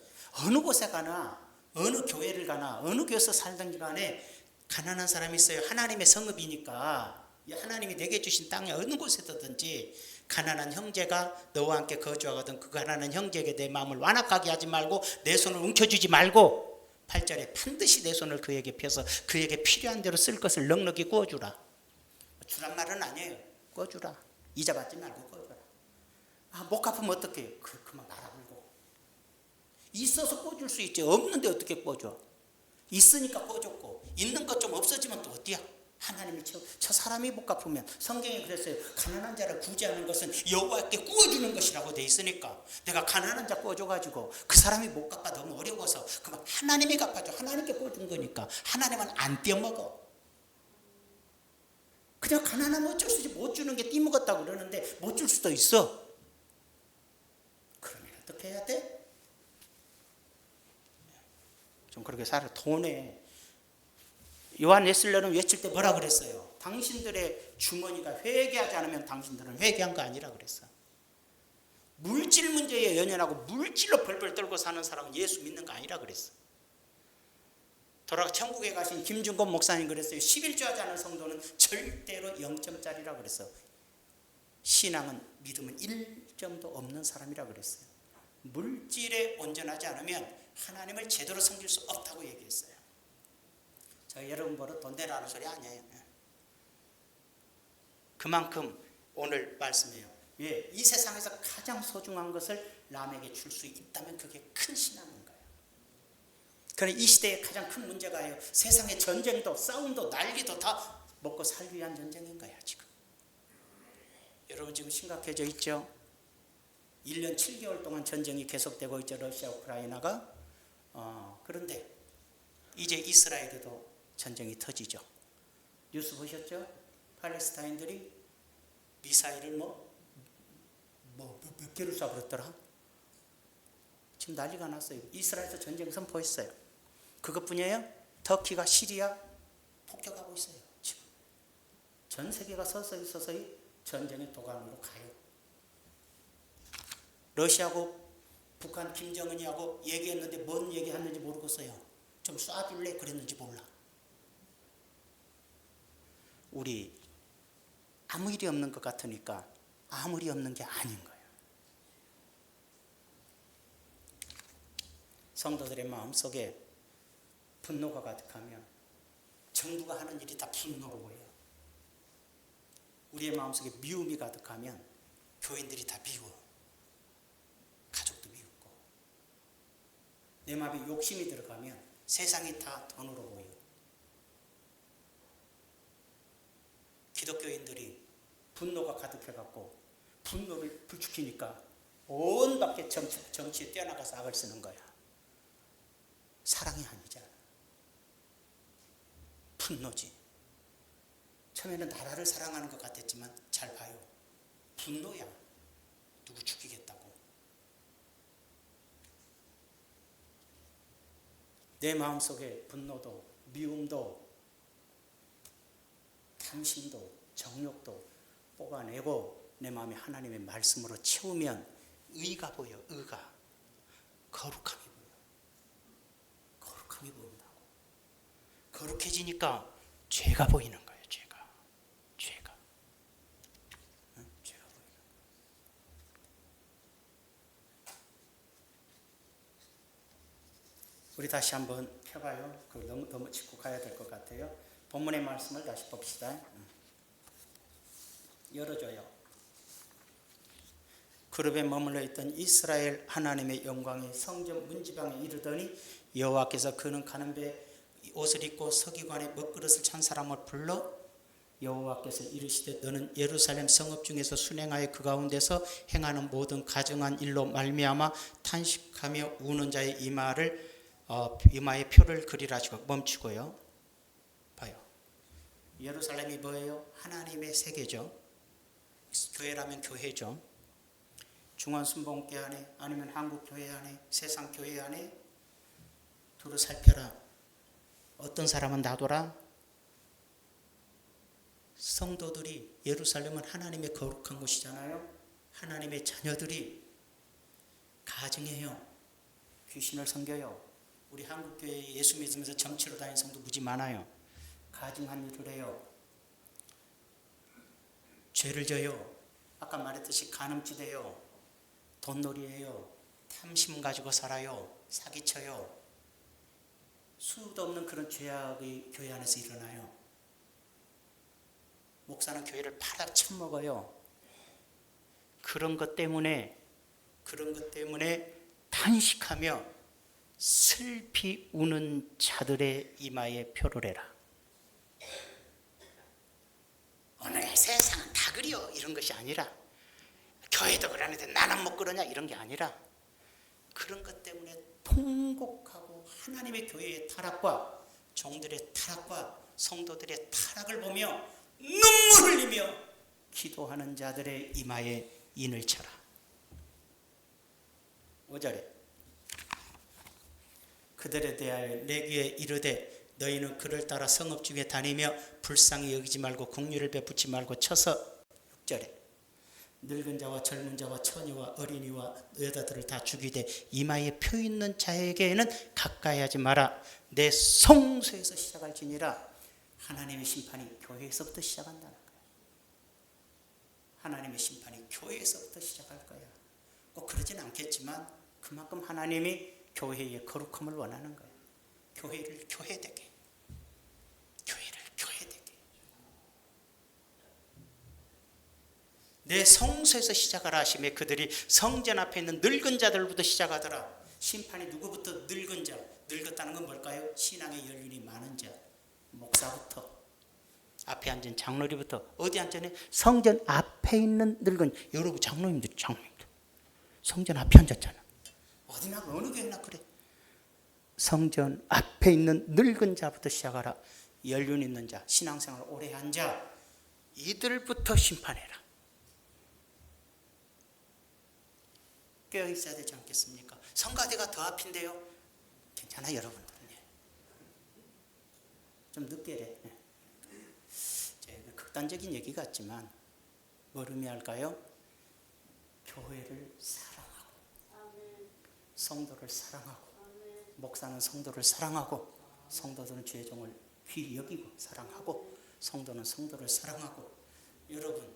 어느 곳에 가나 어느 교회를 가나 어느 교회에서 살든지 간에 가난한 사람이 있어요. 하나님의 성읍이니까 하나님이 내게 주신 땅에 어느 곳에서든지 가난한 형제가 너와 함께 거주하거든. 그 가난한 형제에게 내 마음을 완악하게 하지 말고 내 손을 움켜주지 말고 8절에 반드시 내 손을 그에게 펴서 그에게 필요한 대로 쓸 것을 넉넉히 구워주라. 주란 말은 아니에요. 구워주라. 이자 받지 말고 구워주라. 못 갚으면 어떡해? 그만 말아보고. 있어서 구워줄 수 있지. 없는데 어떻게 구워줘? 있으니까 구워줬고 있는 것 좀 없어지면 또 어디야? 하나님이 저 사람이 못 갚으면 성경에 그랬어요. 가난한 자를 구제하는 것은 여호와께 구워주는 것이라고 돼 있으니까 내가 가난한 자 구워줘가지고 그 사람이 못 갚아 너무 어려워서 그만 하나님이 갚아줘. 하나님께 구워준 거니까 하나님은 안 떼먹어. 그냥 가난하면 어쩔 수 없이 못 주는 게 띠먹었다고 그러는데 못 줄 수도 있어. 그러면 어떻게 해야 돼? 좀 그렇게 살아. 돈에 요한 웨슬레는 외칠 때 뭐라 그랬어요? 당신들의 주머니가 회개하지 않으면 당신들은 회개한 거 아니라 그랬어. 물질 문제에 연연하고 물질로 벌벌 떨고 사는 사람은 예수 믿는 거 아니라 그랬어. 돌아가 천국에 가신 김준건 목사님 그랬어요. 11조 하지 않은 성도는 절대로 0점짜리라 그랬어. 신앙은 믿음은 1점도 없는 사람이라 그랬어요. 물질에 온전하지 않으면 하나님을 제대로 섬길 수 없다고 얘기했어요. 저 여러분 보러 돈 내라는 소리 아니에요. 그만큼 오늘 말씀이에요. 예, 이 세상에서 가장 소중한 것을 남에게 줄 수 있다면 그게 큰 신앙인 거예요. 그러나 이 시대의 가장 큰 문제가요, 세상의 전쟁도 싸움도 난리도 다 먹고 살기 위한 전쟁인 거야 지금. 여러분 지금 심각해져 있죠. 1년 7개월 동안 전쟁이 계속되고 있죠. 러시아 우크라이나가. 그런데 이제 이스라엘에도 전쟁이 터지죠. 뉴스 보셨죠? 팔레스타인들이 미사일을 몇 개를 쏴버렸더라. 지금 난리가 났어요. 이스라엘에서 전쟁 선포했어요. 그것뿐이에요. 터키가 시리아 폭격하고 있어요. 지금 전 세계가 서서히 전쟁의 도가니로 가요. 러시아하고 북한 김정은이하고 얘기했는데 뭔 얘기했는지 모르겠어요. 좀 쏴줄래 그랬는지 몰라. 우리 아무 일이 없는 것 같으니까 아무 일이 없는 게 아닌 거예요. 성도들의 마음속에 분노가 가득하면 정부가 하는 일이 다 분노로 보여요. 우리의 마음속에 미움이 가득하면 교인들이 다 미워. 가족도 미웠고. 내 마음에 욕심이 들어가면 세상이 다 돈으로 보여. 기독교인들이 분노가 가득해갖고 분노를 부추기니까 온 밖에 정치에 뛰어나가서 악을 쓰는 거야. 사랑이 아니잖아. 분노지. 처음에는 나라를 사랑하는 것 같았지만 잘 봐요. 분노야. 누구 죽이겠다고. 내 마음속에 분노도 미움도 탐심도 정욕도 뽑아내고 내 마음에 하나님의 말씀으로 채우면 의가 보여. 의가. 거룩함이 보여. 거룩함이 보인다고. 거룩해지니까 죄가 보이는 거예요. 죄가. 응? 죄가 보이는 거예요. 우리 다시 한번 펴봐요. 너무 짚고 가야 될 것 같아요. 본문의 말씀을 다시 봅시다. 열어줘요. 그룹에 머물러 있던 이스라엘 하나님의 영광이 성전 문지방에 이르더니 여호와께서 그는 가는 배 옷을 입고 서기관의 먹그릇을 찬 사람을 불러 여호와께서 이르시되 너는 예루살렘 성읍 중에서 순행하여 그 가운데서 행하는 모든 가증한 일로 말미암아 탄식하며 우는 자의 이마에 표를 그리라 하시고 멈추고요. 봐요. 예루살렘이 뭐예요? 하나님의 세계죠. 교회라면 교회죠. 중원순복음교회 안에 아니면 한국교회 안에 세상 교회 안에 두루 살펴라. 어떤 사람은 놔둬라. 성도들이 예루살렘은 하나님의 거룩한 곳이잖아요. 하나님의 자녀들이 가증해요. 귀신을 섬겨요. 우리 한국교회 예수 믿으면서 정치로 다니는 성도 무지 많아요. 가증한 일을 해요. 죄를 져요. 아까 말했듯이 간음죄돼요. 돈놀이해요. 탐심 가지고 살아요. 사기쳐요. 수도 없는 그런 죄악이 교회 안에서 일어나요. 목사는 교회를 팔아 처먹어요. 그런 것 때문에 탄식하며 슬피 우는 자들의 이마에 표를 해라. 오늘 세상은 다 그려 이런 것이 아니라 교회도 그러는데 나는 못 그러냐 이런 게 아니라 그런 것 때문에 통곡하고 하나님의 교회의 타락과 종들의 타락과 성도들의 타락을 보며 눈물 흘리며 기도하는 자들의 이마에 인을 쳐라. 5절에 그들에 대하여 내 귀에 이르되 너희는 그를 따라 성읍 중에 다니며 불쌍히 여기지 말고 긍휼을 베푸지 말고 쳐서 6절에 늙은 자와 젊은 자와 처녀와 어린이와 여자들을 다 죽이되 이마에 표 있는 자에게는 가까이 하지 마라. 내 성소에서 시작할지니라. 하나님의 심판이 교회에서부터 시작한다는 거예요. 하나님의 심판이 교회에서부터 시작할 거야. 꼭 그러진 않겠지만 그만큼 하나님이 교회의 거룩함을 원하는 거예요. 교회를 교회되게. 내 성소에서 시작하라 하시며 그들이 성전 앞에 있는 늙은 자들부터 시작하더라. 심판이 누구부터? 늙은 자. 늙었다는 건 뭘까요? 신앙의 연륜이 많은 자. 목사부터, 앞에 앉은 장로리부터, 어디 앉았네? 성전 앞에 있는 늙은, 여러분 장로님들, 성전 앞에 앉았잖아. 어디나 어느 교회나 그래. 성전 앞에 있는 늙은 자부터 시작하라. 연륜 있는 자, 신앙생활 오래 한 자, 이들부터 심판해라. 깨어 있어야 되지 않겠습니까? 성가대가 더 앞인데요. 괜찮아 여러분들. 좀 늦게래. 극단적인 얘기 같지만 뭘 의미할까요? 교회를 사랑하고, 성도를 사랑하고, 목사는 성도를 사랑하고, 성도들은 주의 종을 귀히 여기고 사랑하고, 성도는 성도를 사랑하고. 여러분,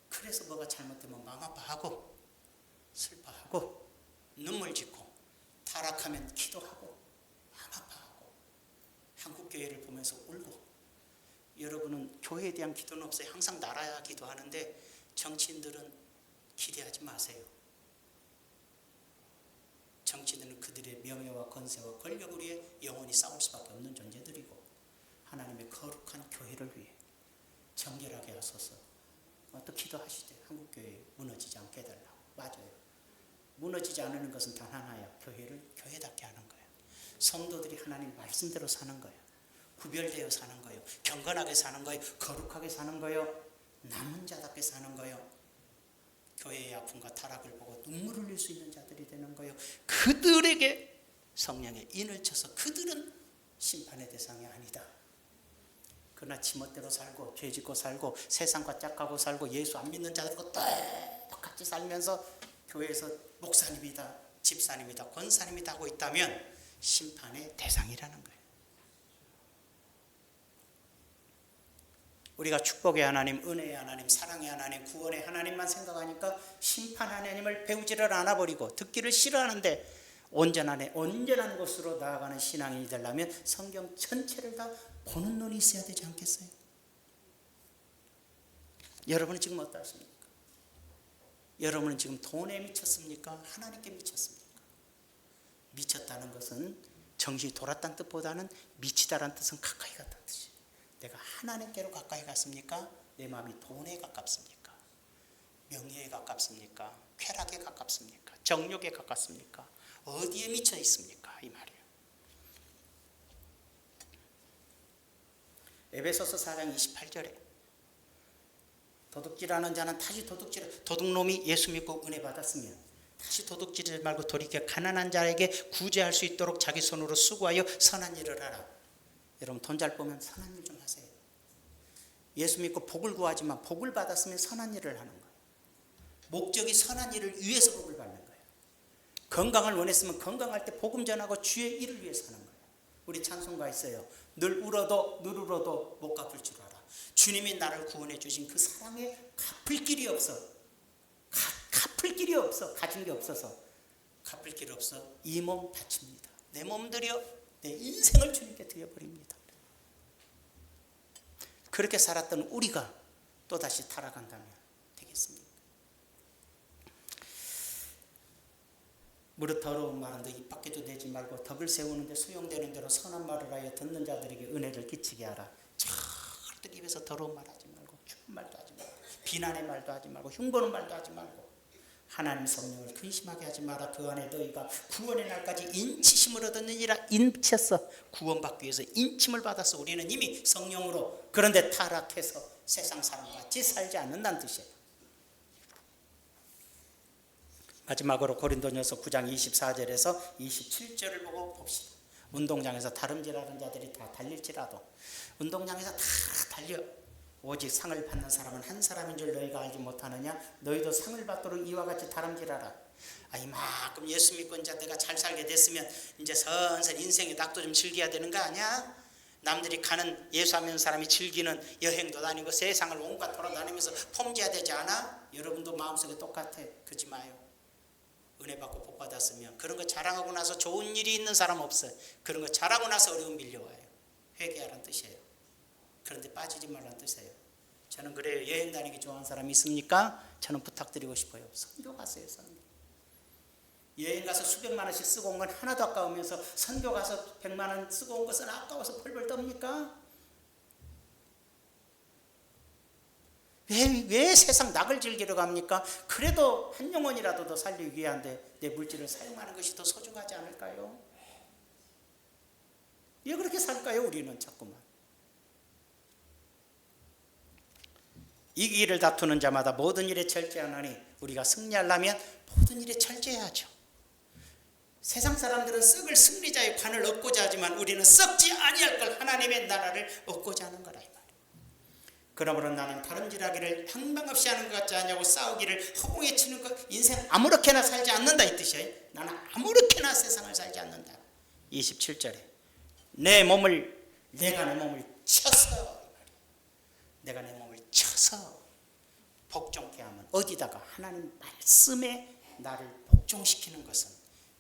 그래서 뭐가 잘못되면 마음 아파하고, 슬퍼하고, 눈물 짓고, 타락하면 기도하고, 마음 아파하고, 한국교회를 보면서 울고. 여러분은 교회에 대한 기도는 없어요. 항상 나라야 기도하는데 정치인들은 기대하지 마세요. 정치인들은 그들의 명예와 권세와 권력을 위해 영원히 싸울 수밖에 없는 존재들이고, 하나님의 거룩한 교회를 위해 정결하게 하소서. 또 기도하시되 한국교회 무너지지 않게 해달라고. 맞아요. 무너지지 않는 것은 단 하나야. 교회를 교회답게 하는 거예요. 성도들이 하나님 말씀대로 사는 거예요. 구별되어 사는 거예요. 경건하게 사는 거예요. 거룩하게 사는 거예요. 남은 자답게 사는 거예요. 교회의 아픔과 타락을 보고 눈물을 흘릴 수 있는 자들이 되는 거예요. 그들에게 성령의 인을 쳐서 그들은 심판의 대상이 아니다. 그러나 지멋대로 살고 죄 짓고 살고 세상과 짝하고 살고 예수 안 믿는 자들과 똑같이 살면서 교회에서 목사님이다, 집사님이다, 권사님이다 하고 있다면 심판의 대상이라는 거예요. 우리가 축복의 하나님, 은혜의 하나님, 사랑의 하나님, 구원의 하나님만 생각하니까 심판 하나님을 배우지를 않아버리고 듣기를 싫어하는데, 온전한 곳으로 나아가는 신앙인이 되려면 성경 전체를 다 보는 눈이 있어야 되지 않겠어요? 여러분은 지금 어떠십니까? 여러분은 지금 돈에 미쳤습니까? 하나님께 미쳤습니까? 미쳤다는 것은 정신이 돌았다는 뜻보다는 미치다라는 뜻은 가까이 갔다는 뜻이에요. 내가 하나님께로 가까이 갔습니까? 내 마음이 돈에 가깝습니까? 명예에 가깝습니까? 쾌락에 가깝습니까? 정욕에 가깝습니까? 어디에 미쳐 있습니까? 이 말이에요. 에베소서 4장 28절에 도둑질하는 자는 다시 도둑놈이 예수 믿고 은혜 받았으면 다시 도둑질하지 말고 돌이켜 가난한 자에게 구제할 수 있도록 자기 손으로 수고하여 선한 일을 하라. 여러분, 돈 잘 보면 선한 일 좀 하세요. 예수 믿고 복을 구하지만 복을 받았으면 선한 일을 하는 거예요. 목적이 선한 일을 위해서 복을 받는 거예요. 건강을 원했으면 건강할 때 복음 전하고 주의 일을 위해서 하는 거예요. 우리 찬송가 있어요. 늘 울어도 못 갚을 줄 알아. 주님이 나를 구원해 주신 그 사랑에 갚을 길이 없어. 갚을 길이 없어. 가진 게 없어서. 갚을 길이 없어. 이 몸 바칩니다. 내 몸 들여 내 인생을 주님께 드려버립니다. 그렇게 살았던 우리가 또다시 타락한다면 되겠습니까? 무릇 더러운 말은 너 입 밖에도 내지 말고 덕을 세우는데 소용되는 대로 선한 말을 하여 듣는 자들에게 은혜를 끼치게 하라. 절대 입에서 더러운 말 하지 말고, 추운 말도 하지 말고, 비난의 말도 하지 말고, 흉보는 말도 하지 말고, 하나님 성령을 근심하게 하지 마라. 그 안에 너희가 구원의 날까지 인치심을 얻었느니라. 인쳤어. 구원받기 위해서 인침을 받았어. 우리는 이미 성령으로. 그런데 타락해서 세상 사람같이 살지 않는다는 뜻이에요. 마지막으로 고린도전서 9장 24절에서 27절을 보고 봅시다. 운동장에서 다름질하는 자들이 다 달릴지라도, 운동장에서 다 달려. 오직 상을 받는 사람은 한 사람인 줄 너희가 알지 못하느냐? 너희도 상을 받도록 이와 같이 다름질하라. 이만큼 예수 믿고 이제 내가 잘 살게 됐으면 이제 슬슬 인생의 낙도 좀 즐겨야 되는 거 아니야? 남들이 가는 예수 안 믿는 사람이 즐기는 여행도 다니고 세상을 온갖 돌아다니면서 폼지어야 되지 않아? 여러분도 마음속에 똑같아. 그러지 마요. 은혜 받고 복 받았으면 그런 거 자랑하고 나서 좋은 일이 있는 사람 없어요. 그런 거 자랑하고 나서 어려움 밀려와요. 회개하라는 뜻이에요. 그런데 빠지지 말라는 뜻이에요. 저는 그래요. 여행 다니기 좋아하는 사람이 있습니까? 저는 부탁드리고 싶어요. 선교 가세요. 선교. 여행 가서 수백만 원씩 쓰고 온 건 하나도 아까우면서 선교 가서 100만 원 쓰고 온 것은 아까워서 펄펄 떱니까? 왜 세상 낙을 즐기러 갑니까? 그래도 한 영혼이라도 더 살리기 위한데 내 물질을 사용하는 것이 더 소중하지 않을까요? 왜 그렇게 살까요? 우리는 자꾸만. 이 길을 다투는 자마다 모든 일에 철저하나니 우리가 승리하려면 모든 일에 철저해야죠. 세상 사람들은 썩을 승리자의 관을 얻고자 하지만 우리는 썩지 아니할 걸 하나님의 나라를 얻고자 하는 거라 이 말이에요. 그러므로 나는 다름질하기를 향방없이 하는 것 같지 않냐고 싸우기를 허공에 치는 것 인생 아무렇게나 살지 않는다 이 뜻이에요. 나는 아무렇게나 세상을 살지 않는다. 27절에 내가 내 몸을 쳐서 내가 내 몸을 쳐서 복종케 하면 어디다가 하나님 말씀에 나를 복종시키는 것은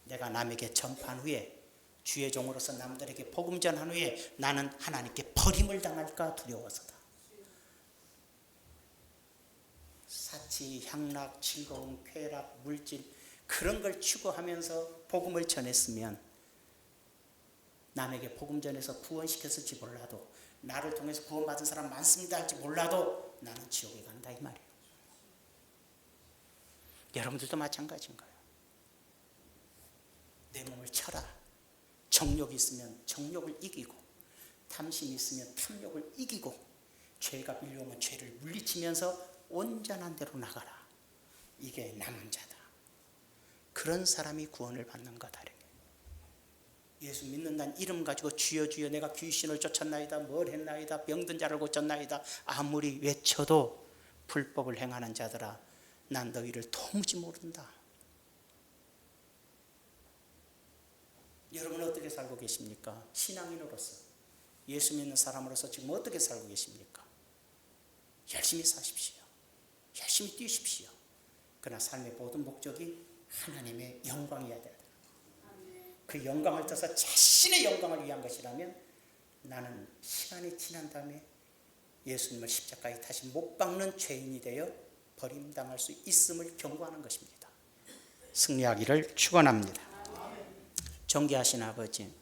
내가 남에게 전파한 후에 주의 종으로서 남들에게 복음 전한 후에 나는 하나님께 버림을 당할까 두려워서다. 사치, 향락, 즐거움, 쾌락, 물질 그런 걸 추구하면서 복음을 전했으면 남에게 복음 전해서 구원시켰을지 몰라도 나를 통해서 구원받은 사람 많습니다 할지 몰라도 나는 지옥에 간다 이 말이에요. 여러분들도 마찬가지인 거예요. 내 몸을 쳐라. 정욕이 있으면 정욕을 이기고 탐심이 있으면 탐욕을 이기고 죄가 밀려오면 죄를 물리치면서 온전한 대로 나가라. 이게 남은 자다. 그런 사람이 구원을 받는 거다. 예수 믿는다는 이름 가지고 주여 주여 내가 귀신을 쫓았나이다 뭘 했나이다 병든 자를 고쳤나이다 아무리 외쳐도 불법을 행하는 자들아 난 너희를 도무지 모른다. 여러분 어떻게 살고 계십니까? 신앙인으로서 예수 믿는 사람으로서 지금 어떻게 살고 계십니까? 열심히 사십시오. 열심히 뛰십시오. 그러나 삶의 모든 목적이 하나님의 영광이어야 돼요. 그 영광을 떠서 자신의 영광을 위한 것이라면 나는 시간이 지난 다음에 예수님을 십자가에 다시 못 박는 죄인이 되어 버림당할 수 있음을 경고하는 것입니다. 승리하기를 축원합니다. 존귀하신 아버지,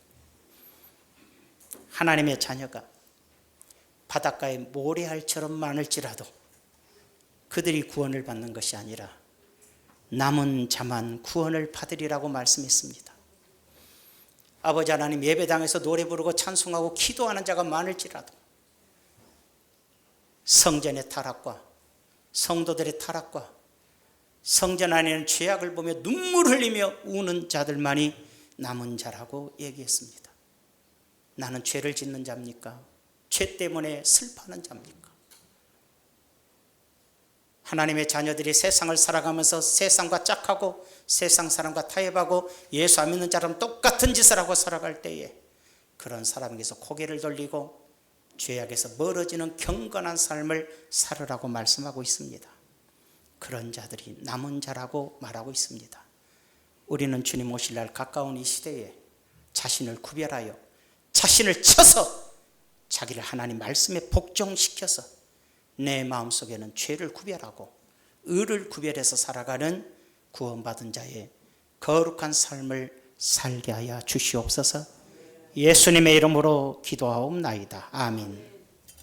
하나님의 자녀가 바닷가에 모래알처럼 많을지라도 그들이 구원을 받는 것이 아니라 남은 자만 구원을 받으리라고 말씀했습니다. 아버지 하나님, 예배당에서 노래 부르고 찬송하고 기도하는 자가 많을지라도 성전의 타락과 성도들의 타락과 성전 안에는 죄악을 보며 눈물 흘리며 우는 자들만이 남은 자라고 얘기했습니다. 나는 죄를 짓는 자입니까? 죄 때문에 슬퍼하는 자입니까? 하나님의 자녀들이 세상을 살아가면서 세상과 짝하고 세상 사람과 타협하고 예수 안 믿는 자랑 똑같은 짓을 하고 살아갈 때에 그런 사람에게서 고개를 돌리고 죄악에서 멀어지는 경건한 삶을 살으라고 말씀하고 있습니다. 그런 자들이 남은 자라고 말하고 있습니다. 우리는 주님 오실 날 가까운 이 시대에 자신을 구별하여 자신을 쳐서 자기를 하나님 말씀에 복종시켜서 내 마음속에는 죄를 구별하고 의를 구별해서 살아가는 구원받은 자의 거룩한 삶을 살게 하여 주시옵소서. 예수님의 이름으로 기도하옵나이다. 아멘.